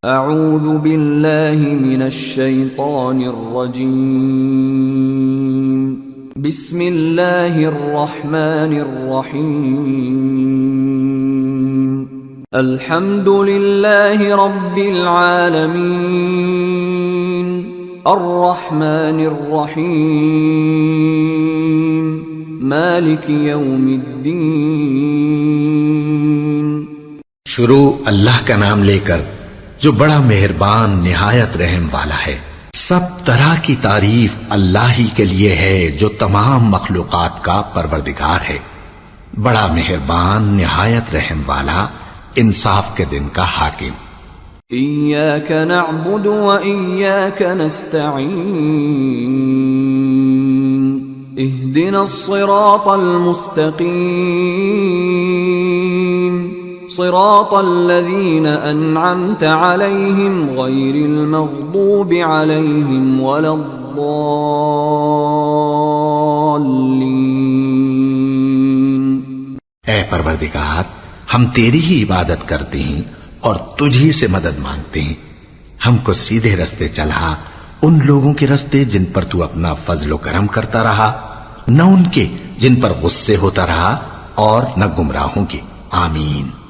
اعوذ باللہ من الشیطان الرجیم بسم اللہ الرحمن الرحیم الحمد للہ رب العالمین الرحمن الرحیم مالک یوم الدین۔ شروع اللہ کا نام لے کر جو بڑا مہربان نہایت رحم والا ہے۔ سب طرح کی تعریف اللہ ہی کے لیے ہے جو تمام مخلوقات کا پروردگار ہے، بڑا مہربان نہایت رحم والا، انصاف کے دن کا حاکم۔ ایاک نعبد و ایاک نستعین اہدنا الصراط المستقیم صراط الذین انعمت علیہم غیر المغضوب علیہم ولا الضالین۔ اے پروردگار، ہم تیری ہی عبادت کرتے ہیں اور تجھ ہی سے مدد مانگتے ہیں، ہم کو سیدھے رستے چلا، ان لوگوں کے رستے جن پر تو اپنا فضل و کرم کرتا رہا، نہ ان کے جن پر غصے ہوتا رہا، اور نہ گمراہوں کے۔ آمین۔